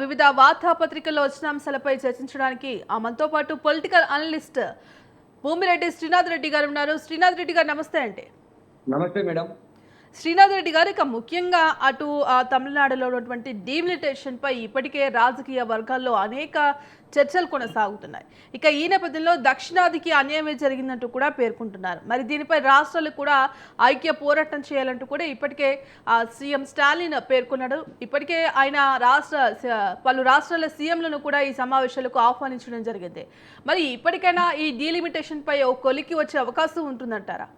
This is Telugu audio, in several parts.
వివిధ వార్తాపత్రికల్లో వచ్చిన అంశాలపై చర్చించడానికి మనతో పాటు పొలిటికల్ అనలిస్ట్ భూమిరెడ్డి శ్రీనాథ్ రెడ్డి గారు ఉన్నారు. శ్రీనాథ్ రెడ్డి గారు నమస్తే అండి. నమస్తే మేడం. శ్రీనాథ్ రెడ్డి గారు, ఇక ముఖ్యంగా అటు తమిళనాడులో ఉన్నటువంటి డీలిమిటేషన్ పై ఇప్పటికే రాజకీయ వర్గాల్లో అనేక చర్చలు కొనసాగుతున్నాయి. ఇక ఈ నేపథ్యంలో దక్షిణాదికి అన్యాయమే జరిగిందంటూ కూడా పేర్కొంటున్నారు. మరి దీనిపై రాష్ట్రాలు కూడా ఐక్య పోరాటం చేయాలంటూ కూడా ఇప్పటికే సీఎం స్టాలిన్ పేర్కొన్నాడు. ఇప్పటికే ఆయన పలు రాష్ట్రాల సీఎంలను కూడా ఈ సమావేశాలకు ఆహ్వానించడం జరిగింది. మరి ఇప్పటికైనా ఈ డీలిమిటేషన్ పై ఒక కొలికి వచ్చే అవకాశం ఉంటుందంటారా?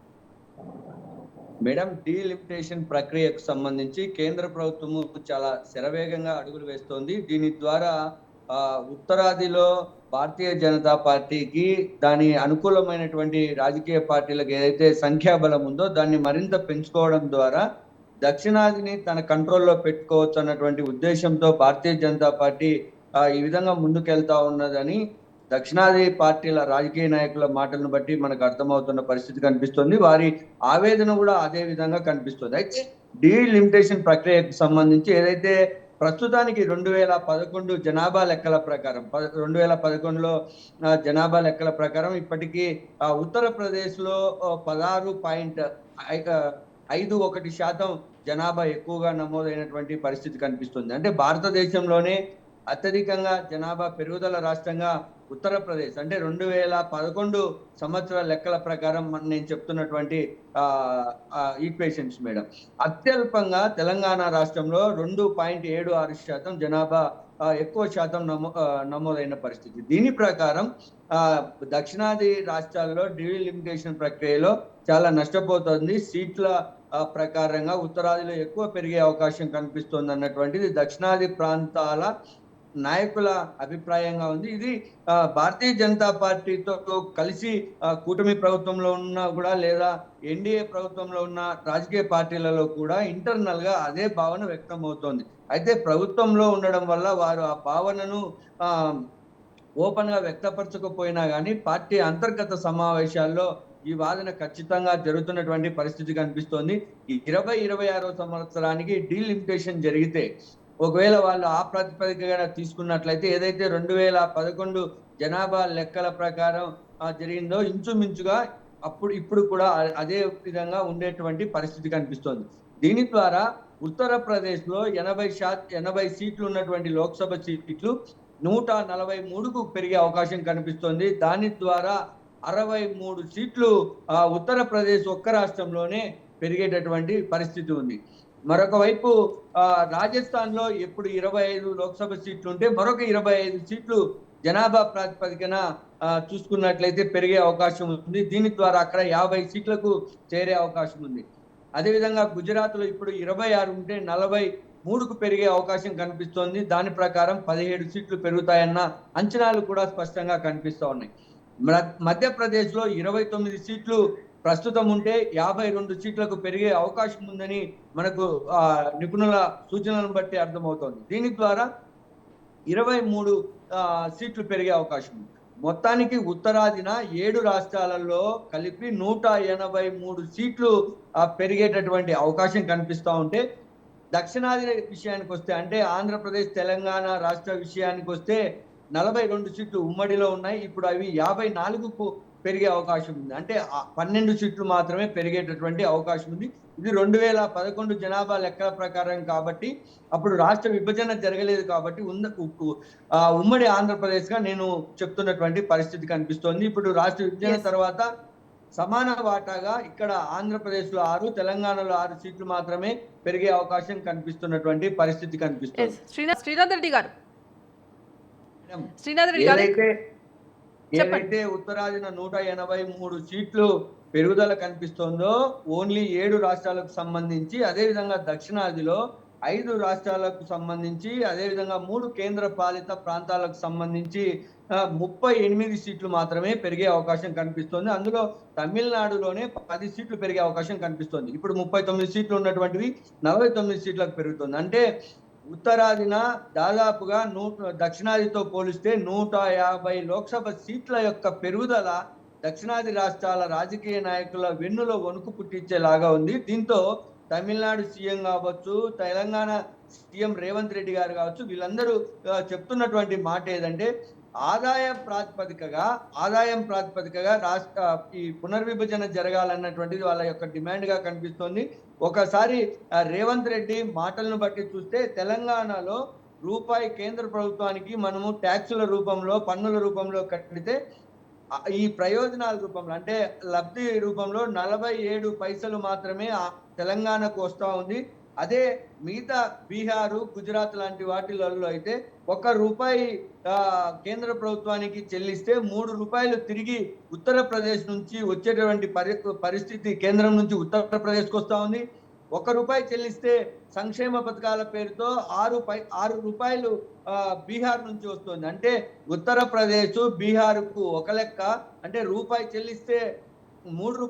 మేడం, డీలిమిటేషన్ ప్రక్రియకు సంబంధించి కేంద్ర ప్రభుత్వము చాలా శరవేగంగా అడుగులు వేస్తోంది. దీని ద్వారా ఉత్తరాదిలో భారతీయ జనతా పార్టీకి దాని అనుకూలమైనటువంటి రాజకీయ పార్టీలకు ఏదైతే సంఖ్యాబలం ఉందో దాన్ని మరింత పెంచుకోవడం ద్వారా దక్షిణాదిని తన కంట్రోల్లో పెట్టుకోవచ్చు అన్నటువంటి ఉద్దేశంతో భారతీయ జనతా పార్టీ ఈ విధంగా ముందుకెళ్తా ఉన్నదని దక్షిణాది పార్టీల రాజకీయ నాయకుల మాటలను బట్టి మనకు అర్థమవుతున్న పరిస్థితి కనిపిస్తుంది. వారి ఆవేదన కూడా అదే విధంగా కనిపిస్తుంది. అయితే డీలిమిటేషన్ ప్రక్రియకు సంబంధించి ఏదైతే ప్రస్తుతానికి 2011 జనాభా లెక్కల ప్రకారం 2011లో జనాభా లెక్కల ప్రకారం ఇప్పటికీ ఉత్తరప్రదేశ్లో 16.51% జనాభా ఎక్కువగా నమోదైనటువంటి పరిస్థితి కనిపిస్తుంది. అంటే భారతదేశంలోనే అత్యధికంగా జనాభా పెరుగుదల రాష్ట్రంగా ఉత్తరప్రదేశ్, అంటే 2011 సంవత్సరాల లెక్కల ప్రకారం నేను చెప్తున్నటువంటి ఈక్వేషన్స్ మేడం. అత్యల్పంగా తెలంగాణ రాష్ట్రంలో 2.76% జనాభా ఎక్కువ శాతం నమోదైన పరిస్థితి. దీని ప్రకారం దక్షిణాది రాష్ట్రాల్లో డీలిమిటేషన్ ప్రక్రియలో చాలా నష్టపోతుంది. సీట్ల ప్రకారంగా ఉత్తరాదిలో ఎక్కువ పెరిగే అవకాశం కనిపిస్తుంది అన్నటువంటిది దక్షిణాది ప్రాంతాల నాయకుల అభిప్రాయంగా ఉంది. ఇది భారతీయ జనతా పార్టీతో కలిసి కూటమి ప్రభుత్వంలో ఉన్న కూడా లేదా ఎన్డీఏ ప్రభుత్వంలో ఉన్న రాజకీయ పార్టీలలో కూడా ఇంటర్నల్ గా అదే భావన వ్యక్తం అవుతోంది. అయితే ప్రభుత్వంలో ఉండడం వల్ల వారు ఆ భావనను ఓపెన్ గా వ్యక్తపరచకపోయినా కానీ పార్టీ అంతర్గత సమావేశాల్లో ఈ వాదన ఖచ్చితంగా జరుగుతున్నటువంటి పరిస్థితి కనిపిస్తోంది. ఈ 2026 సంవత్సరానికి డీలిమిటేషన్ జరిగితే, ఒకవేళ వాళ్ళు ఆ ప్రాతిపదికగా తీసుకున్నట్లయితే ఏదైతే 2011 జనాభా లెక్కల ప్రకారం జరిగిందో ఇంచుమించుగా ఇప్పుడు కూడా అదే విధంగా ఉండేటువంటి పరిస్థితి కనిపిస్తోంది. దీని ద్వారా ఉత్తరప్రదేశ్ లో 80 సీట్లు ఉన్నటువంటి లోక్సభ సీట్లు 143కు పెరిగే అవకాశం కనిపిస్తోంది. దాని ద్వారా 63 సీట్లు ఉత్తరప్రదేశ్ ఒక్క రాష్ట్రంలోనే పెరిగేటటువంటి పరిస్థితి ఉంది. మరొక వైపు రాజస్థాన్ లో ఎప్పుడు 25 లోక్సభ సీట్లు ఉంటే మరొక 25 సీట్లు జనాభా ప్రాతిపదికన చూసుకున్నట్లయితే పెరిగే అవకాశం ఉంది. దీని ద్వారా అక్కడ 50 సీట్లకు చేరే అవకాశం ఉంది. అదేవిధంగా గుజరాత్ లో ఇప్పుడు 26 ఉంటే 43కు పెరిగే అవకాశం కనిపిస్తోంది. దాని ప్రకారం 17 సీట్లు పెరుగుతాయన్న అంచనాలు కూడా స్పష్టంగా కనిపిస్తూ ఉన్నాయి. మధ్యప్రదేశ్ లో 29 సీట్లు ప్రస్తుతం ఉంటే 52 సీట్లకు పెరిగే అవకాశం ఉందని మనకు నిపుణుల సూచనలను బట్టి అర్థమవుతోంది. దీని ద్వారా 23 సీట్లు పెరిగే అవకాశం ఉంది. మొత్తానికి ఉత్తరాదిన 7 రాష్ట్రాలలో కలిపి 183 సీట్లు పెరిగేటటువంటి అవకాశం కనిపిస్తూ ఉంటే, దక్షిణాది విషయానికి వస్తే అంటే ఆంధ్రప్రదేశ్ తెలంగాణ రాష్ట్ర విషయానికి వస్తే 42 సీట్లు ఉమ్మడిలో ఉన్నాయి. ఇప్పుడు అవి 54కు పెరిగే అవకాశం ఉంది. అంటే 12 సీట్లు మాత్రమే పెరిగేటటువంటి అవకాశం ఉంది. ఇది 2011 జనాభా లెక్కల ప్రకారం కాబట్టి అప్పుడు రాష్ట్ర విభజన జరగలేదు కాబట్టి ఉమ్మడి ఆంధ్రప్రదేశ్ గా నేను చెప్తున్నటువంటి పరిస్థితి కనిపిస్తోంది. ఇప్పుడు రాష్ట్ర విభజన తర్వాత సమాన వాటాగా ఇక్కడ ఆంధ్రప్రదేశ్ లో 6, తెలంగాణలో 6 సీట్లు మాత్రమే పెరిగే అవకాశం కనిపిస్తున్నటువంటి పరిస్థితి కనిపిస్తుంది. శ్రీనాథ్ రెడ్డి గారు, ఏదైతే ఉత్తరాదిన 183 సీట్లు పెరుగుదల కనిపిస్తోందో ఓన్లీ 7 రాష్ట్రాలకు సంబంధించి, అదేవిధంగా దక్షిణాదిలో 5 రాష్ట్రాలకు సంబంధించి, అదేవిధంగా 3 కేంద్ర పాలిత ప్రాంతాలకు సంబంధించి 38 సీట్లు మాత్రమే పెరిగే అవకాశం కనిపిస్తోంది. అందులో తమిళనాడులోనే 10 సీట్లు పెరిగే అవకాశం కనిపిస్తోంది. ఇప్పుడు 39 సీట్లు ఉన్నటువంటివి 49 సీట్లకు పెరుగుతుంది. అంటే ఉత్తరాదిన దాదాపుగా దక్షిణాదితో పోలిస్తే 150 లోక్సభ సీట్ల యొక్క పెరుగుదల దక్షిణాది రాష్ట్రాల రాజకీయ నాయకుల వెన్నులో వణుకు పుట్టించేలాగా ఉంది. దీంతో తమిళనాడు సీఎం కావచ్చు, తెలంగాణ సీఎం రేవంత్ రెడ్డి గారు కావచ్చు, వీళ్ళందరూ చెప్తున్నటువంటి మాట ఏదంటే ఆదాయం ప్రాతిపదికగా రాష్ట్ర ఈ పునర్విభజన జరగాలన్నటువంటిది వాళ్ళ యొక్క డిమాండ్ గా కనిపిస్తోంది. ఒకసారి రేవంత్ రెడ్డి మాటలను బట్టి చూస్తే తెలంగాణలో రూపాయి కేంద్ర ప్రభుత్వానికి మనము ట్యాక్సుల రూపంలో, పన్నుల రూపంలో కట్టితే ఈ ప్రయోజనాల రూపంలో అంటే లబ్ధి రూపంలో 47 పైసలు మాత్రమే తెలంగాణకు వస్తా ఉంది. అదే మిగతా బీహారు, గుజరాత్ లాంటి వాటిలలో అయితే ₹1 కేంద్ర ప్రభుత్వానికి చెల్లిస్తే 3 రూపాయలు తిరిగి ఉత్తరప్రదేశ్ నుంచి వచ్చేటువంటి పరిస్థితి కేంద్రం నుంచి ఉత్తరప్రదేశ్కి వస్తా ఉంది. ₹1 చెల్లిస్తే సంక్షేమ పథకాల పేరుతో 6 రూపాయలు బీహార్ నుంచి వస్తుంది. అంటే ఉత్తరప్రదేశ్, బీహార్కు ఒక లెక్క, అంటే రూపాయి చెల్లిస్తే ₹3,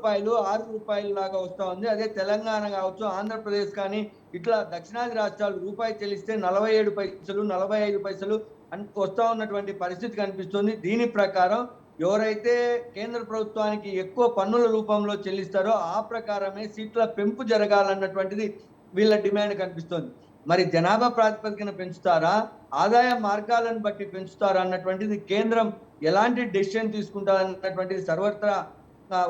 ₹6 లాగా వస్తా ఉంది. అదే తెలంగాణ కావచ్చు, ఆంధ్రప్రదేశ్ కానీ ఇట్లా దక్షిణాది రాష్ట్రాలు రూపాయి చెల్లిస్తే 47 పైసలు, 45 పైసలు వస్తా ఉన్నటువంటి పరిస్థితి కనిపిస్తుంది. దీని ప్రకారం ఎవరైతే కేంద్ర ప్రభుత్వానికి ఎక్కువ పన్నుల రూపంలో చెల్లిస్తారో ఆ ప్రకారమే సీట్ల పెంపు జరగాలన్నటువంటిది వీళ్ళ డిమాండ్ కనిపిస్తుంది. మరి జనాభా ప్రాతిపదికన పెంచుతారా, ఆదాయ మార్గాలను బట్టి పెంచుతారా అన్నటువంటిది కేంద్రం ఎలాంటి డెసిషన్ తీసుకుంటారన్నటువంటిది సర్వత్రా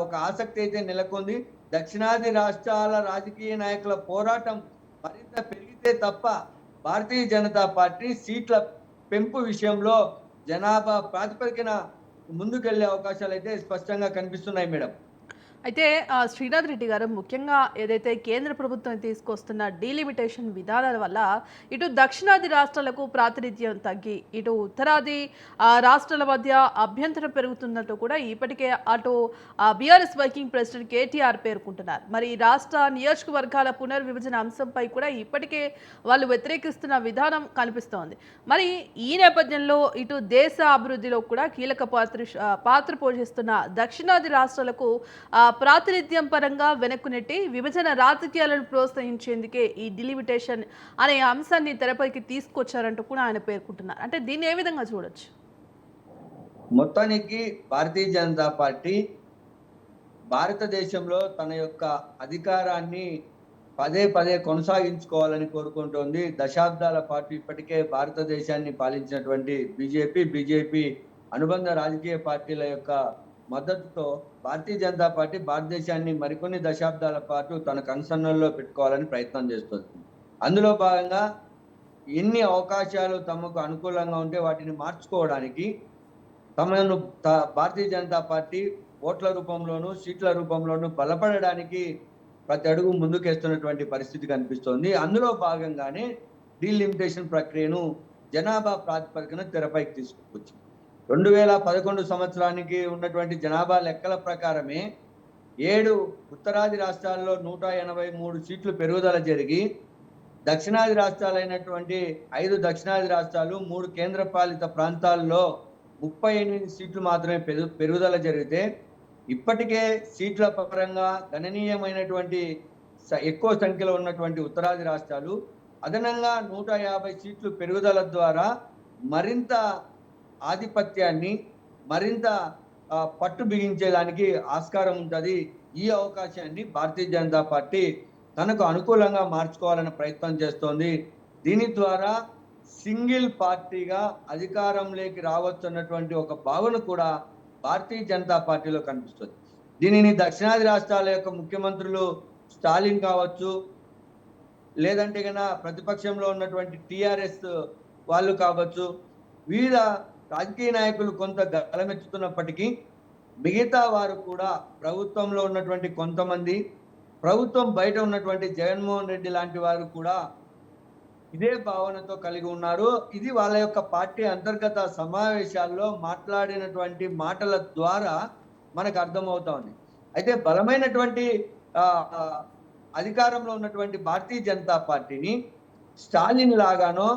ఒక ఆసక్తి అయితే నెలకొంది. దక్షిణాది రాష్ట్రాల రాజకీయ నాయకుల పోరాటం మరింత పెరిగితే తప్ప భారతీయ జనతా పార్టీ సీట్ల పెంపు విషయంలో జనాభా ప్రాతిపదికన ముందుకెళ్లే అవకాశాలు అయితే స్పష్టంగా కనిపిస్తున్నాయి మేడం. అయితే శ్రీనాథ్ రెడ్డి గారు, ముఖ్యంగా ఏదైతే కేంద్ర ప్రభుత్వం తీసుకొస్తున్న డీలిమిటేషన్ విధానాల వల్ల ఇటు దక్షిణాది రాష్ట్రాలకు ప్రాతినిధ్యం తగ్గి ఇటు ఉత్తరాది రాష్ట్రాల మధ్య అభ్యంతరం పెరుగుతున్నట్టు కూడా ఇప్పటికే అటు బీఆర్ఎస్ వర్కింగ్ ప్రెసిడెంట్ కేటీఆర్ పేర్కొంటున్నారు. మరి రాష్ట్ర నియోజకవర్గాల పునర్విభజన అంశంపై కూడా ఇప్పటికే వాళ్ళు వ్యతిరేకిస్తున్న విధానం కనిపిస్తోంది. మరి ఈ నేపథ్యంలో ఇటు దేశ అభివృద్ధిలో కూడా కీలక పాత్ర పోషిస్తున్న దక్షిణాది రాష్ట్రాలకు ప్రాతినిధ్యం పరంగా వెనక్కు నెట్టి విభజన రాజకీయాలను ప్రోత్సహించేందుకే ఈ డిలిమిటేషన్ అనే అంశాన్ని తెరపైకి తీసుకొచ్చారంటూ కూడా ఆయన పేర్కొంటున్నారు. అంటే దీన్ని ఏ విధంగా చూడొచ్చు? మొత్తానికి భారతీయ జనతా పార్టీ భారతదేశంలో తన యొక్క అధికారాన్ని పదే పదే కొనసాగించుకోవాలని కోరుకుంటోంది. దశాబ్దాల పాటు ఇప్పటికే భారతదేశాన్ని పాలించినటువంటి బీజేపీ అనుబంధ రాజకీయ పార్టీల యొక్క మద్దతుతో భారతీయ జనతా పార్టీ భారతదేశాన్ని మరికొన్ని దశాబ్దాల పాటు తన కన్సర్న్లో పెట్టుకోవాలని ప్రయత్నం చేస్తుంది. అందులో భాగంగా ఎన్ని అవకాశాలు తమకు అనుకూలంగా ఉంటే వాటిని మార్చుకోవడానికి తమను భారతీయ జనతా పార్టీ ఓట్ల రూపంలోనూ సీట్ల రూపంలోనూ బలపడడానికి ప్రతి అడుగు ముందుకేస్తున్నటువంటి పరిస్థితి కనిపిస్తోంది. అందులో భాగంగానే డీలిమిటేషన్ ప్రక్రియను జనాభా ప్రాతిపదికన తెరపైకి తీసుకొచ్చింది. 2011 సంవత్సరానికి ఉన్నటువంటి జనాభా లెక్కల ప్రకారమే 7 ఉత్తరాది రాష్ట్రాల్లో 183 సీట్లు పెరుగుదల జరిగి దక్షిణాది రాష్ట్రాలైనటువంటి 5 దక్షిణాది రాష్ట్రాలు, 3 కేంద్రపాలిత ప్రాంతాల్లో 38 సీట్లు మాత్రమే పెరుగుదల జరిగితే ఇప్పటికే సీట్ల పరంగా గణనీయమైనటువంటి ఎక్కువ సంఖ్యలో ఉన్నటువంటి ఉత్తరాది రాష్ట్రాలు అదనంగా 150 సీట్లు పెరుగుదల ద్వారా మరింత ఆధిపత్యాన్ని, మరింత పట్టు బిగించేదానికి ఆస్కారం ఉంటుంది. ఈ అవకాశాన్ని భారతీయ జనతా పార్టీ తనకు అనుకూలంగా మార్చుకోవాలని ప్రయత్నం చేస్తోంది. దీని ద్వారా సింగిల్ పార్టీగా అధికారంలోకి రావచ్చు అన్నటువంటి ఒక భావన కూడా భారతీయ జనతా పార్టీలో కనిపిస్తుంది. దీనిని దక్షిణాది రాష్ట్రాల యొక్క ముఖ్యమంత్రులు స్టాలిన్ కావచ్చు, లేదంటే కన్నా ప్రతిపక్షంలో ఉన్నటువంటి టిఆర్ఎస్ వాళ్ళు కావచ్చు, వివిధ రాజకీయ నాయకులు కొంత గలమెత్తుతున్నప్పటికీ మిగతా వారు కూడా ప్రభుత్వంలో ఉన్నటువంటి కొంతమంది, ప్రభుత్వం బయట ఉన్నటువంటి జగన్మోహన్ రెడ్డి లాంటి వారు కూడా ఇదే భావనతో కలిగి ఉన్నారు. ఇది వాళ్ళ యొక్క పార్టీ అంతర్గత సమావేశాల్లో మాట్లాడినటువంటి మాటల ద్వారా మనకు అర్థమవుతా ఉంది. అయితే బలమైనటువంటి అధికారంలో ఉన్నటువంటి భారతీయ జనతా పార్టీని స్టాలిన్ లాగానో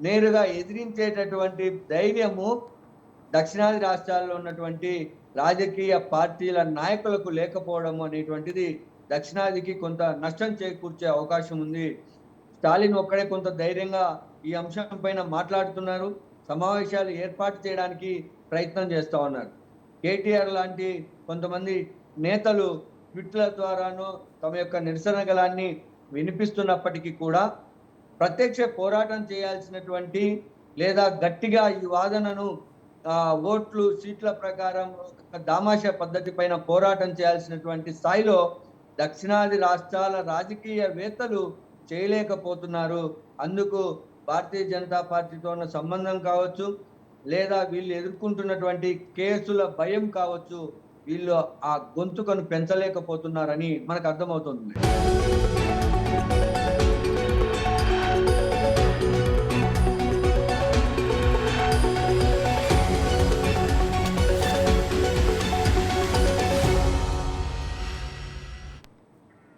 నేరుగా ఎదిరించేటటువంటి ధైర్యము దక్షిణాది రాష్ట్రాల్లో ఉన్నటువంటి రాజకీయ పార్టీల నాయకులకు లేకపోవడం అనేటువంటిది దక్షిణాదికి కొంత నష్టం చేకూర్చే అవకాశం ఉంది. స్టాలిన్ ఒక్కడే కొంత ధైర్యంగా ఈ అంశం పైన మాట్లాడుతున్నారు, సమావేశాలు ఏర్పాటు చేయడానికి ప్రయత్నం చేస్తూ ఉన్నారు. కేటీఆర్ లాంటి కొంతమంది నేతలు ట్విట్ల ద్వారానో తమ యొక్క నిరసన గలాన్ని వినిపిస్తున్నప్పటికీ కూడా ప్రత్యక్ష పోరాటం చేయాల్సినటువంటి లేదా గట్టిగా ఈ వాదనను ఓట్లు సీట్ల ప్రకారం ఒక దామాషా పద్ధతి పైన పోరాటం చేయాల్సినటువంటి స్థాయిలో దక్షిణాది రాష్ట్రాల రాజకీయవేత్తలు చేయలేకపోతున్నారు. అందుకు భారతీయ జనతా పార్టీతో ఉన్న సంబంధం కావచ్చు, లేదా వీళ్ళు ఎదుర్కొంటున్నటువంటి కేసుల భయం కావచ్చు, వీళ్ళు ఆ గొంతుకను పెంచలేకపోతున్నారని మనకు అర్థమవుతుంది.